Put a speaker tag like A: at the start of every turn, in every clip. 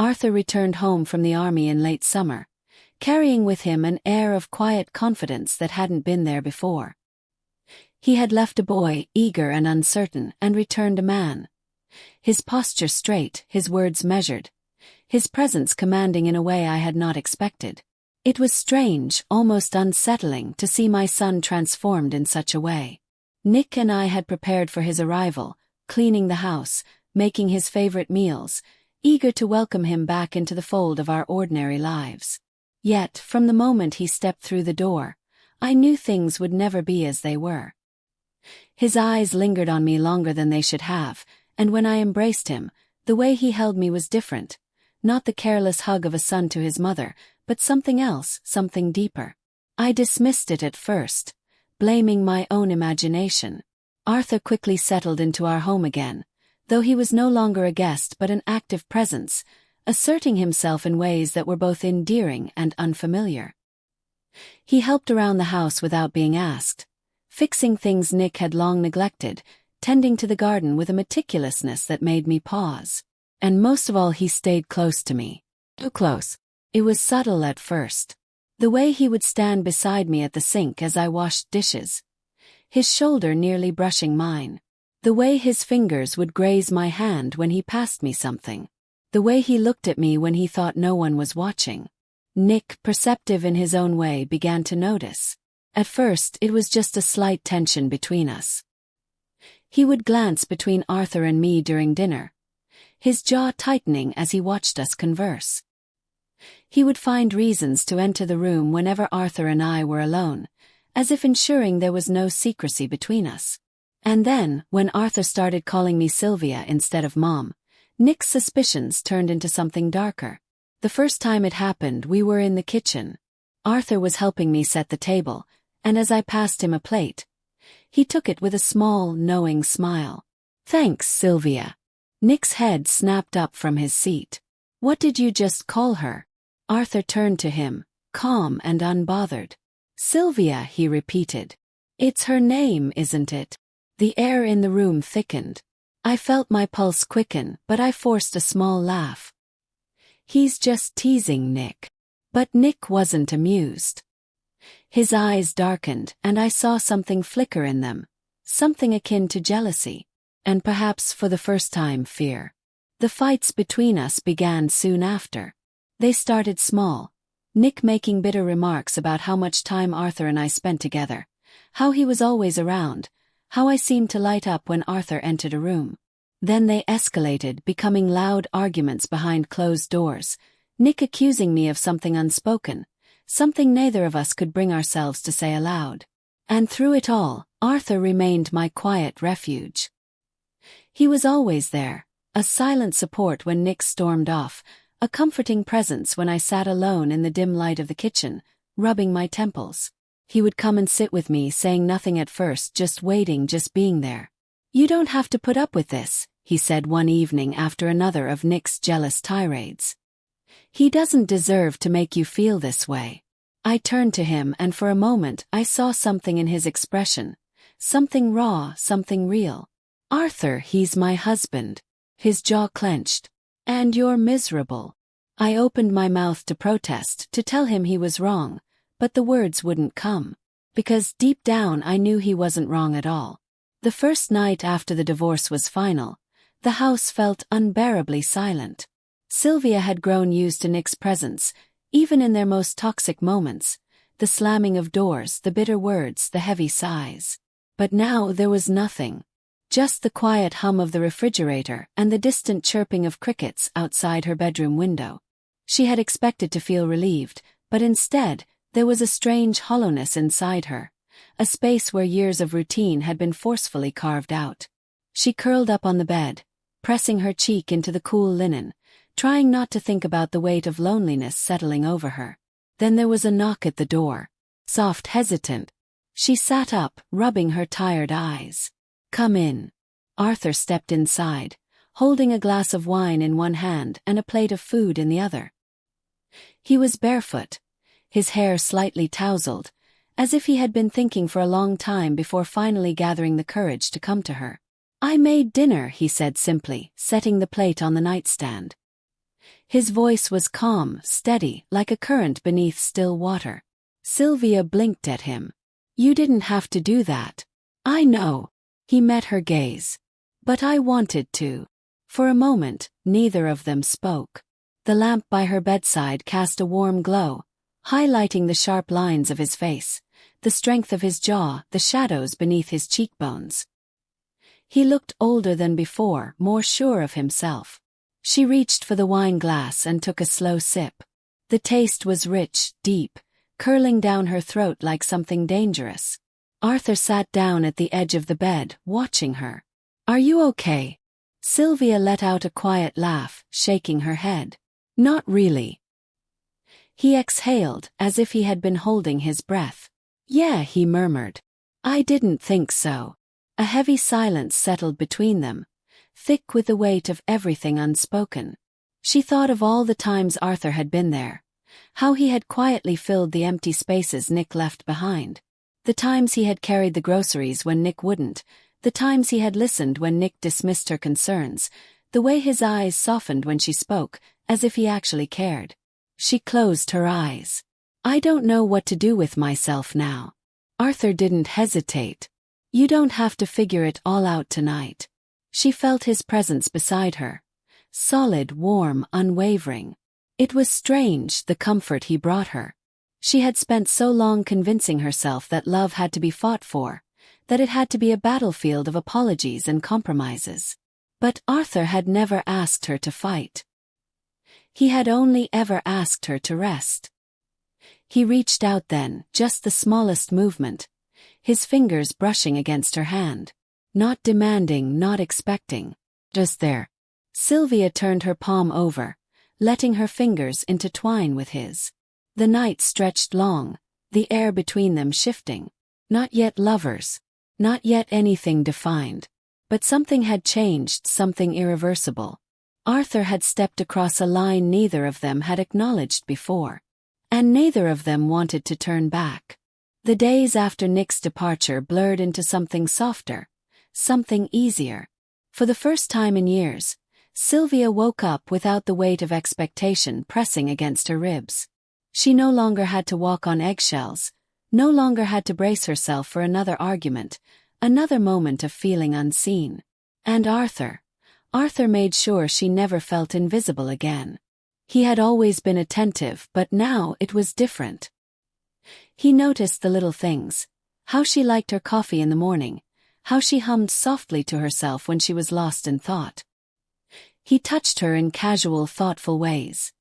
A: Arthur returned home from the army in late summer, carrying with him an air of quiet confidence that hadn't been there before. He had left a boy, eager and uncertain, and returned a man. His posture straight, his words measured, his presence commanding in a way I had not expected. It was strange, almost unsettling, to see my son transformed in such a way. Nick and I had prepared for his arrival, cleaning the house, making his favorite meals, eager to welcome him back into the fold of our ordinary lives. Yet, from the moment he stepped through the door, I knew things would never be as they were. His eyes lingered on me longer than they should have, and when I embraced him, the way he held me was different, not the careless hug of a son to his mother, but something else, something deeper. I dismissed it at first, blaming my own imagination. Arthur quickly settled into our home again, though he was no longer a guest but an active presence, asserting himself in ways that were both endearing and unfamiliar. He helped around the house without being asked, fixing things Nick had long neglected, tending to the garden with a meticulousness that made me pause. And most of all, he stayed close to me. Too close. It was subtle at first. The way he would stand beside me at the sink as I washed dishes, his shoulder nearly brushing mine. The way his fingers would graze my hand when he passed me something. The way he looked at me when he thought no one was watching. Nick, perceptive in his own way, began to notice. At first, it was just a slight tension between us. He would glance between Arthur and me during dinner, his jaw tightening as he watched us converse. He would find reasons to enter the room whenever Arthur and I were alone, as if ensuring there was no secrecy between us. And then, when Arthur started calling me Sylvia instead of Mom, Nick's suspicions turned into something darker. The first time it happened, we were in the kitchen. Arthur was helping me set the table, and as I passed him a plate, he took it with a small, knowing smile. "Thanks, Sylvia." Nick's head snapped up from his seat. "What did you just call her?" Arthur turned to him, calm and unbothered. "Sylvia," he repeated. "It's her name, isn't it?" The air in the room thickened. I felt my pulse quicken, but I forced a small laugh. "He's just teasing, Nick." But Nick wasn't amused. His eyes darkened, and I saw something flicker in them, something akin to jealousy, and perhaps for the first time fear. The fights between us began soon after. They started small, Nick making bitter remarks about how much time Arthur and I spent together, how he was always around, how I seemed to light up when Arthur entered a room. Then they escalated, becoming loud arguments behind closed doors, Nick accusing me of something unspoken, something neither of us could bring ourselves to say aloud. And through it all, Arthur remained my quiet refuge. He was always there, a silent support when Nick stormed off, a comforting presence when I sat alone in the dim light of the kitchen, rubbing my temples. He would come and sit with me, saying nothing at first, just waiting, just being there. "You don't have to put up with this," he said one evening after another of Nick's jealous tirades. "He doesn't deserve to make you feel this way." I turned to him, and for a moment I saw something in his expression, something raw, something real. "Arthur, he's my husband." His jaw clenched. "And you're miserable." I opened my mouth to protest, to tell him he was wrong, but the words wouldn't come. Because deep down I knew he wasn't wrong at all. The first night after the divorce was final, the house felt unbearably silent. Sylvia had grown used to Nick's presence, even in their most toxic moments, the slamming of doors, the bitter words, the heavy sighs. But now there was nothing. Just the quiet hum of the refrigerator and the distant chirping of crickets outside her bedroom window. She had expected to feel relieved, but instead, there was a strange hollowness inside her, a space where years of routine had been forcefully carved out. She curled up on the bed, pressing her cheek into the cool linen, trying not to think about the weight of loneliness settling over her. Then there was a knock at the door. Soft, hesitant. She sat up, rubbing her tired eyes. "Come in." Arthur stepped inside, holding a glass of wine in one hand and a plate of food in the other. He was barefoot, his hair slightly tousled, as if he had been thinking for a long time before finally gathering the courage to come to her. "I made dinner," he said simply, setting the plate on the nightstand. His voice was calm, steady, like a current beneath still water. Sylvia blinked at him. "You didn't have to do that." "I know." He met her gaze. "But I wanted to." For a moment, neither of them spoke. The lamp by her bedside cast a warm glow, highlighting the sharp lines of his face, the strength of his jaw, the shadows beneath his cheekbones. He looked older than before, more sure of himself. She reached for the wine glass and took a slow sip. The taste was rich, deep, curling down her throat like something dangerous. Arthur sat down at the edge of the bed, watching her. "Are you okay?" Sylvia let out a quiet laugh, shaking her head. "Not really." He exhaled, as if he had been holding his breath. "Yeah," he murmured. "I didn't think so." A heavy silence settled between them, thick with the weight of everything unspoken. She thought of all the times Arthur had been there, how he had quietly filled the empty spaces Nick left behind. The times he had carried the groceries when Nick wouldn't, the times he had listened when Nick dismissed her concerns, the way his eyes softened when she spoke, as if he actually cared. She closed her eyes. "I don't know what to do with myself now." Arthur didn't hesitate. "You don't have to figure it all out tonight." She felt his presence beside her. Solid, warm, unwavering. It was strange, the comfort he brought her. She had spent so long convincing herself that love had to be fought for, that it had to be a battlefield of apologies and compromises. But Arthur had never asked her to fight. He had only ever asked her to rest. He reached out then, just the smallest movement, his fingers brushing against her hand. Not demanding, not expecting. Just there. Sylvia turned her palm over, letting her fingers intertwine with his. The night stretched long, the air between them shifting. Not yet lovers. Not yet anything defined. But something had changed, something irreversible. Arthur had stepped across a line neither of them had acknowledged before. And neither of them wanted to turn back. The days after Nick's departure blurred into something softer, something easier. For the first time in years, Sylvia woke up without the weight of expectation pressing against her ribs. She no longer had to walk on eggshells, no longer had to brace herself for another argument, another moment of feeling unseen. And Arthur made sure she never felt invisible again. He had always been attentive, but now it was different. He noticed the little things, how she liked her coffee in the morning, how she hummed softly to herself when she was lost in thought. He touched her in casual, thoughtful ways.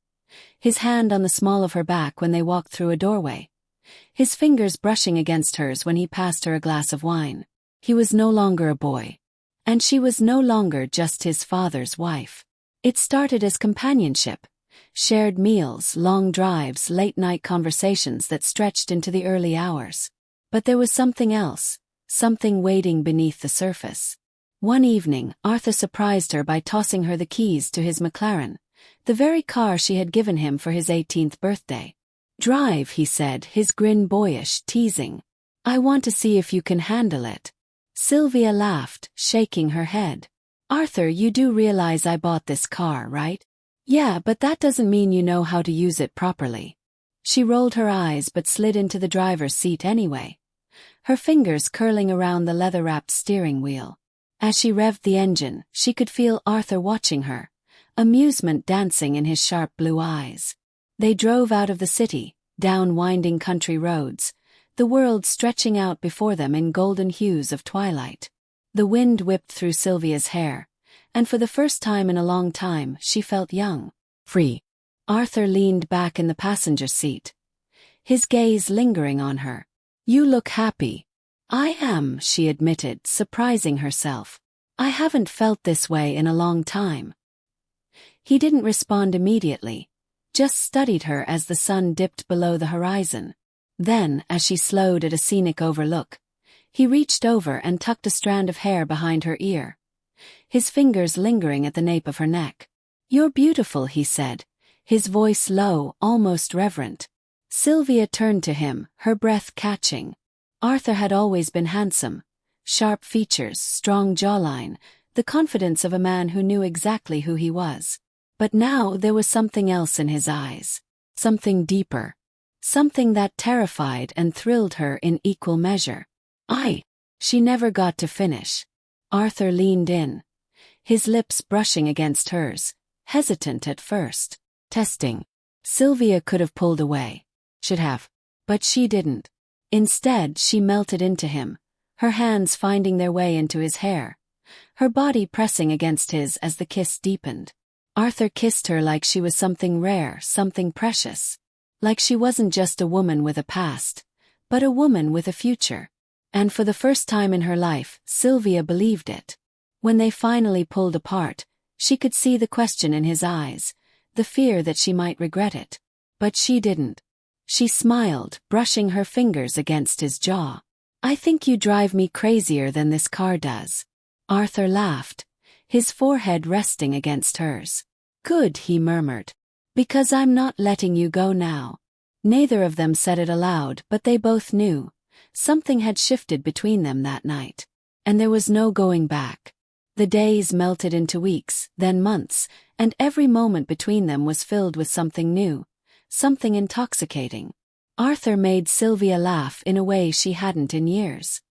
A: His hand on the small of her back when they walked through a doorway. His fingers brushing against hers when he passed her a glass of wine. He was no longer a boy. And she was no longer just his father's wife. It started as companionship. Shared meals, long drives, late-night conversations that stretched into the early hours. But there was something else. Something waiting beneath the surface. One evening, Arthur surprised her by tossing her the keys to his McLaren, the very car she had given him for his 18th birthday. "Drive," he said, his grin boyish, teasing. "I want to see if you can handle it." Sylvia laughed, shaking her head. "Arthur, you do realize I bought this car, right?" "Yeah, but that doesn't mean you know how to use it properly." She rolled her eyes but slid into the driver's seat anyway, her fingers curling around the leather-wrapped steering wheel. As she revved the engine, she could feel Arthur watching her, amusement dancing in his sharp blue eyes. They drove out of the city, down winding country roads, the world stretching out before them in golden hues of twilight. The wind whipped through Sylvia's hair, and for the first time in a long time she felt young, free. Arthur leaned back in the passenger seat, his gaze lingering on her. "You look happy." "I am," she admitted, surprising herself. "I haven't felt this way in a long time." He didn't respond immediately, just studied her as the sun dipped below the horizon. Then, as she slowed at a scenic overlook, he reached over and tucked a strand of hair behind her ear, his fingers lingering at the nape of her neck. "You're beautiful," he said, his voice low, almost reverent. Sylvia turned to him, her breath catching. Arthur had always been handsome. Sharp features, strong jawline, the confidence of a man who knew exactly who he was. But now there was something else in his eyes. Something deeper. Something that terrified and thrilled her in equal measure. She never got to finish. Arthur leaned in, his lips brushing against hers, hesitant at first. Testing. Sylvia could have pulled away. Should have. But she didn't. Instead, she melted into him, her hands finding their way into his hair, her body pressing against his as the kiss deepened. Arthur kissed her like she was something rare, something precious. Like she wasn't just a woman with a past, but a woman with a future. And for the first time in her life, Sylvia believed it. When they finally pulled apart, she could see the question in his eyes, the fear that she might regret it. But she didn't. She smiled, brushing her fingers against his jaw. I think you drive me crazier than this car does. Arthur laughed, his forehead resting against hers. Good, he murmured. Because I'm not letting you go now. Neither of them said it aloud, but they both knew. Something had shifted between them that night. And there was no going back. The days melted into weeks, then months, and every moment between them was filled with something new, something intoxicating. Arthur made Sylvia laugh in a way she hadn't in years.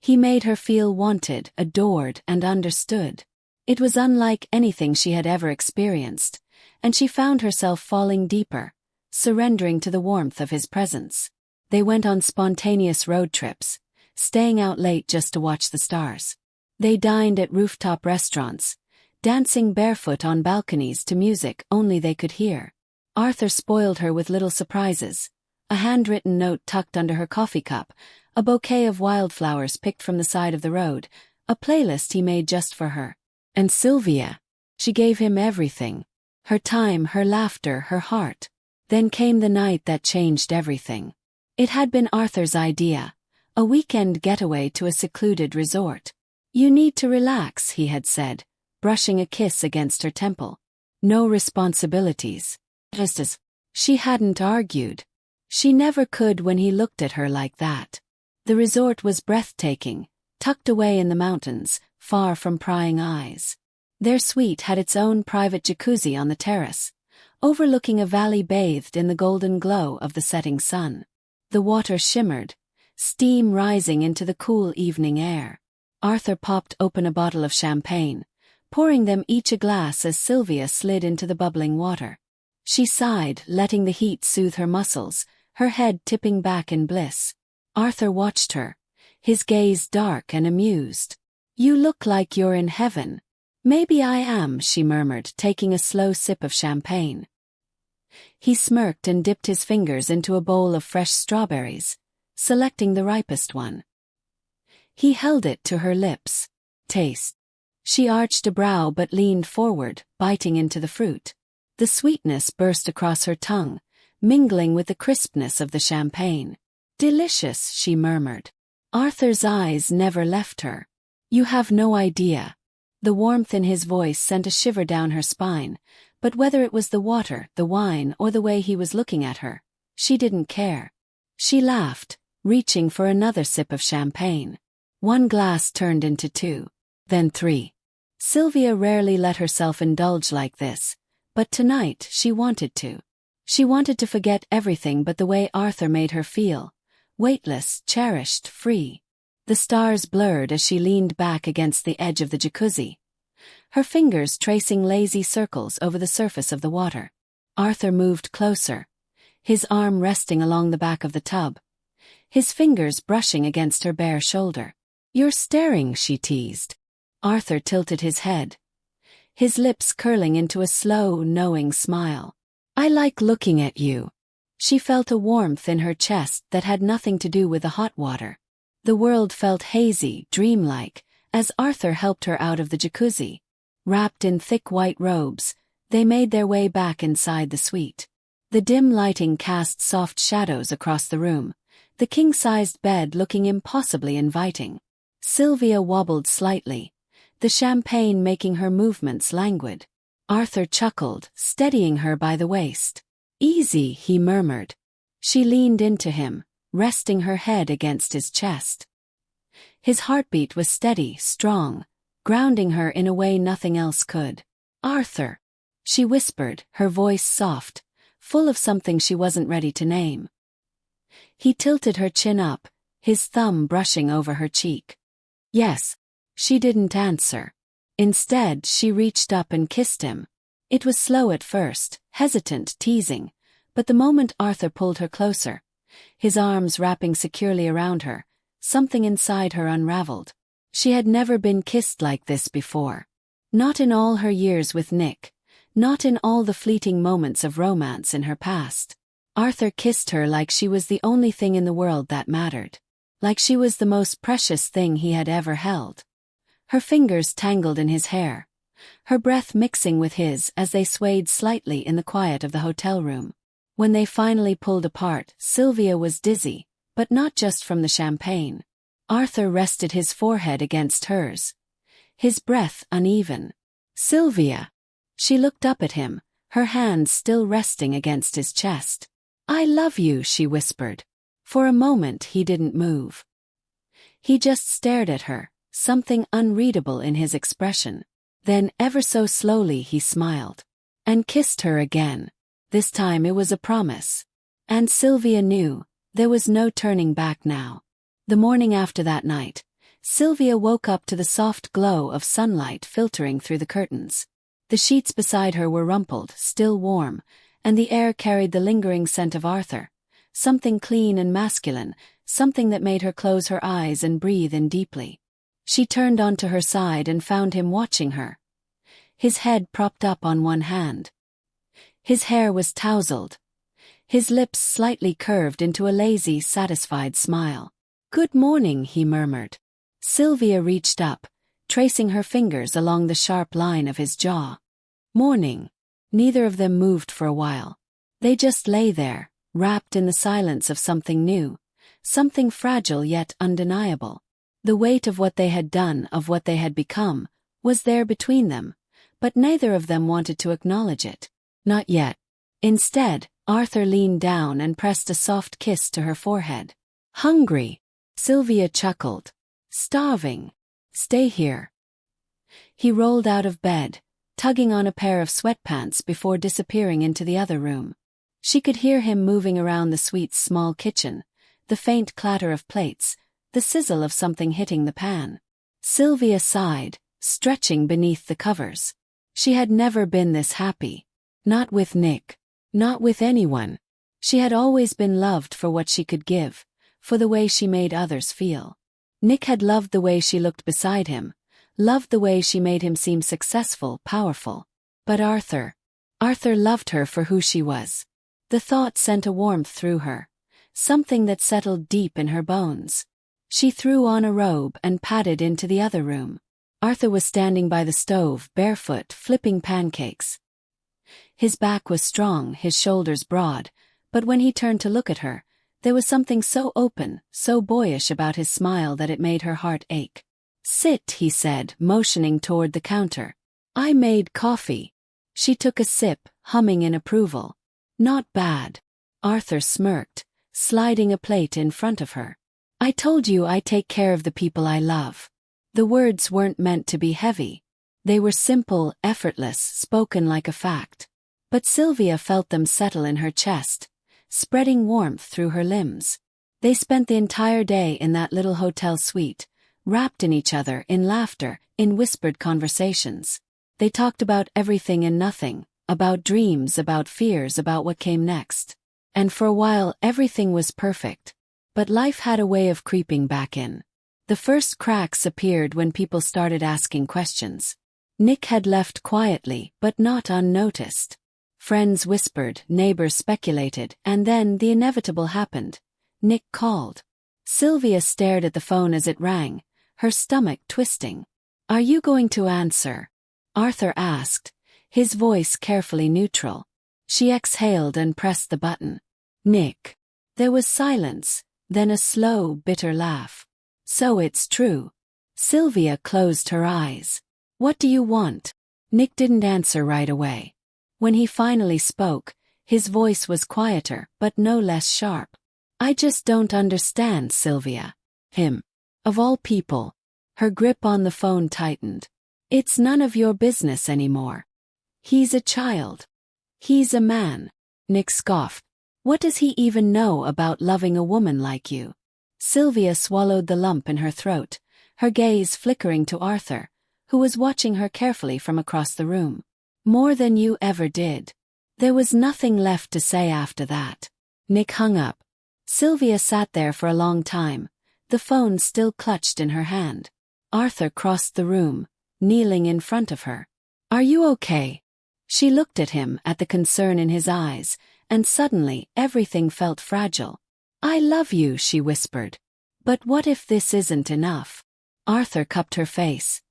A: He made her feel wanted, adored, and understood. It was unlike anything she had ever experienced, and she found herself falling deeper, surrendering to the warmth of his presence. They went on spontaneous road trips, staying out late just to watch the stars. They dined at rooftop restaurants, dancing barefoot on balconies to music only they could hear. Arthur spoiled her with little surprises, a handwritten note tucked under her coffee cup, a bouquet of wildflowers picked from the side of the road, a playlist he made just for her. And Sylvia, she gave him everything. Her time, her laughter, her heart. Then came the night that changed everything. It had been Arthur's idea, a weekend getaway to a secluded resort. You need to relax, he had said, brushing a kiss against her temple. No responsibilities. Just as she hadn't argued. She never could when he looked at her like that. The resort was breathtaking, tucked away in the mountains, far from prying eyes. Their suite had its own private jacuzzi on the terrace, overlooking a valley bathed in the golden glow of the setting sun. The water shimmered, steam rising into the cool evening air. Arthur popped open a bottle of champagne, pouring them each a glass as Sylvia slid into the bubbling water. She sighed, letting the heat soothe her muscles, her head tipping back in bliss. Arthur watched her, his gaze dark and amused. You look like you're in heaven. Maybe I am, she murmured, taking a slow sip of champagne. He smirked and dipped his fingers into a bowl of fresh strawberries, selecting the ripest one. He held it to her lips. Taste. She arched a brow but leaned forward, biting into the fruit. The sweetness burst across her tongue, mingling with the crispness of the champagne. Delicious, she murmured. Arthur's eyes never left her. You have no idea. The warmth in his voice sent a shiver down her spine, but whether it was the water, the wine, or the way he was looking at her, she didn't care. She laughed, reaching for another sip of champagne. One glass turned into 2, then 3. Sylvia rarely let herself indulge like this, but tonight she wanted to. She wanted to forget everything but the way Arthur made her feel, weightless, cherished, free. The stars blurred as she leaned back against the edge of the jacuzzi, her fingers tracing lazy circles over the surface of the water. Arthur moved closer, his arm resting along the back of the tub, his fingers brushing against her bare shoulder. You're staring, she teased. Arthur tilted his head, his lips curling into a slow, knowing smile. I like looking at you. She felt a warmth in her chest that had nothing to do with the hot water. The world felt hazy, dreamlike, as Arthur helped her out of the jacuzzi. Wrapped in thick white robes, they made their way back inside the suite. The dim lighting cast soft shadows across the room, the king-sized bed looking impossibly inviting. Sylvia wobbled slightly, the champagne making her movements languid. Arthur chuckled, steadying her by the waist. Easy, he murmured. She leaned into him, resting her head against his chest. His heartbeat was steady, strong, grounding her in a way nothing else could. Arthur. she whispered, her voice soft, full of something she wasn't ready to name. He tilted her chin up, his thumb brushing over her cheek. Yes. She didn't answer. Instead, she reached up and kissed him. It was slow at first, hesitant, teasing, but the moment Arthur pulled her closer, his arms wrapping securely around her, something inside her unraveled. She had never been kissed like this before. Not in all her years with Nick, not in all the fleeting moments of romance in her past. Arthur kissed her like she was the only thing in the world that mattered. Like she was the most precious thing he had ever held. Her fingers tangled in his hair, her breath mixing with his as they swayed slightly in the quiet of the hotel room. When they finally pulled apart, Sylvia was dizzy, but not just from the champagne. Arthur rested his forehead against hers, his breath uneven. Sylvia! She looked up at him, her hands still resting against his chest. I love you, she whispered. For a moment he didn't move. He just stared at her, something unreadable in his expression. Then, ever so slowly, he smiled. And kissed her again. This time it was a promise. And Sylvia knew, there was no turning back now. The morning after that night, Sylvia woke up to the soft glow of sunlight filtering through the curtains. The sheets beside her were rumpled, still warm, and the air carried the lingering scent of Arthur. Something clean and masculine, something that made her close her eyes and breathe in deeply. She turned onto her side and found him watching her. His head propped up on one hand. His hair was tousled. His lips slightly curved into a lazy, satisfied smile. Good morning, he murmured. Sylvia reached up, tracing her fingers along the sharp line of his jaw. Morning. Neither of them moved for a while. They just lay there, wrapped in the silence of something new, something fragile yet undeniable. The weight of what they had done, of what they had become, was there between them, but neither of them wanted to acknowledge it. Not yet. Instead, Arthur leaned down and pressed a soft kiss to her forehead. Hungry. Sylvia chuckled. Starving. Stay here. He rolled out of bed, tugging on a pair of sweatpants before disappearing into the other room. She could hear him moving around the suite's small kitchen, the faint clatter of plates, the sizzle of something hitting the pan. Sylvia sighed, stretching beneath the covers. She had never been this happy. Not with Nick. Not with anyone. She had always been loved for what she could give, for the way she made others feel. Nick had loved the way she looked beside him, loved the way she made him seem successful, powerful. But Arthur loved her for who she was. The thought sent a warmth through her, something that settled deep in her bones. She threw on a robe and padded into the other room. Arthur was standing by the stove, barefoot, flipping pancakes. His back was strong, his shoulders broad, but when he turned to look at her, there was something so open, so boyish about his smile that it made her heart ache. Sit, he said, motioning toward the counter. I made coffee. She took a sip, humming in approval. Not bad. Arthur smirked, sliding a plate in front of her. I told you I take care of the people I love. The words weren't meant to be heavy. They were simple, effortless, spoken like a fact. But Sylvia felt them settle in her chest, spreading warmth through her limbs. They spent the entire day in that little hotel suite, wrapped in each other, in laughter, in whispered conversations. They talked about everything and nothing, about dreams, about fears, about what came next. And for a while everything was perfect. But life had a way of creeping back in. The first cracks appeared when people started asking questions. Nick had left quietly, but not unnoticed. Friends whispered, neighbors speculated, and then the inevitable happened. Nick called. Sylvia stared at the phone as it rang, her stomach twisting. Are you going to answer? Arthur asked, his voice carefully neutral. She exhaled and pressed the button. Nick. There was silence, then a slow, bitter laugh. So it's true. Sylvia closed her eyes. What do you want? Nick didn't answer right away. When he finally spoke, his voice was quieter, but no less sharp. I just don't understand, Sylvia. Him. Of all people. Her grip on the phone tightened. It's none of your business anymore. He's a child. He's a man. Nick scoffed. What does he even know about loving a woman like you? Sylvia swallowed the lump in her throat, her gaze flickering to Arthur, who was watching her carefully from across the room. More than you ever did. There was nothing left to say after that. Nick hung up. Sylvia sat there for a long time, the phone still clutched in her hand. Arthur crossed the room, kneeling in front of her. Are you okay? She looked at him, at the concern in his eyes, and suddenly everything felt fragile. I love you, she whispered. But what if this isn't enough? Arthur cupped her face,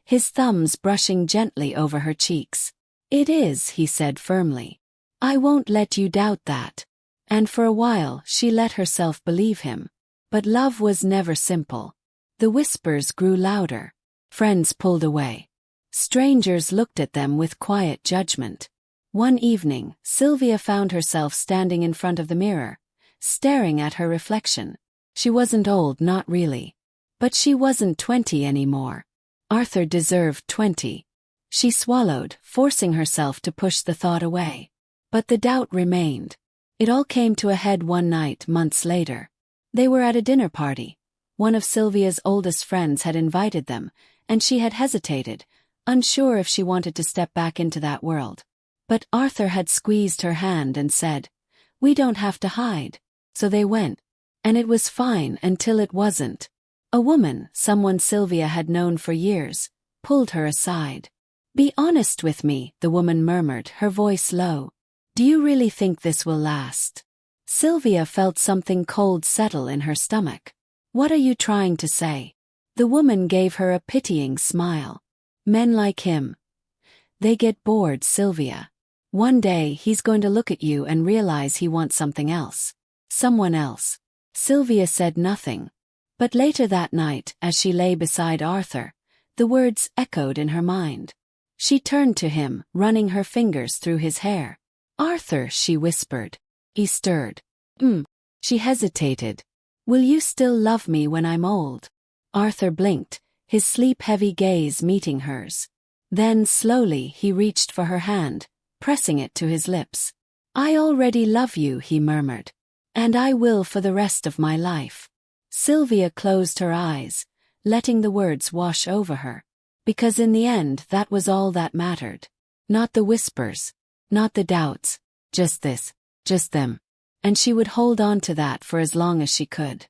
A: his thumbs brushing gently over her cheeks. It is, he said firmly. I won't let you doubt that. And for a while she let herself believe him. But love was never simple. The whispers grew louder. Friends pulled away. Strangers looked at them with quiet judgment. One evening, Sylvia found herself standing in front of the mirror, staring at her reflection. She wasn't old, not really. But she wasn't 20 anymore. Arthur deserved 20. She swallowed, forcing herself to push the thought away. But the doubt remained. It all came to a head one night, months later. They were at a dinner party. One of Sylvia's oldest friends had invited them, and she had hesitated, unsure if she wanted to step back into that world. But Arthur had squeezed her hand and said, "We don't have to hide." So they went. And it was fine until it wasn't. A woman, someone Sylvia had known for years, pulled her aside. Be honest with me, the woman murmured, her voice low. Do you really think this will last? Sylvia felt something cold settle in her stomach. What are you trying to say? The woman gave her a pitying smile. Men like him. They get bored, Sylvia. One day he's going to look at you and realize he wants something else. Someone else. Sylvia said nothing. But later that night, as she lay beside Arthur, the words echoed in her mind. She turned to him, running her fingers through his hair. Arthur, she whispered. He stirred. She hesitated. Will you still love me when I'm old? Arthur blinked, his sleep-heavy gaze meeting hers. Then slowly he reached for her hand, pressing it to his lips. I already love you, he murmured. And I will for the rest of my life. Sylvia closed her eyes, letting the words wash over her. Because in the end that was all that mattered. Not the whispers, not the doubts, just this, just them. And she would hold on to that for as long as she could.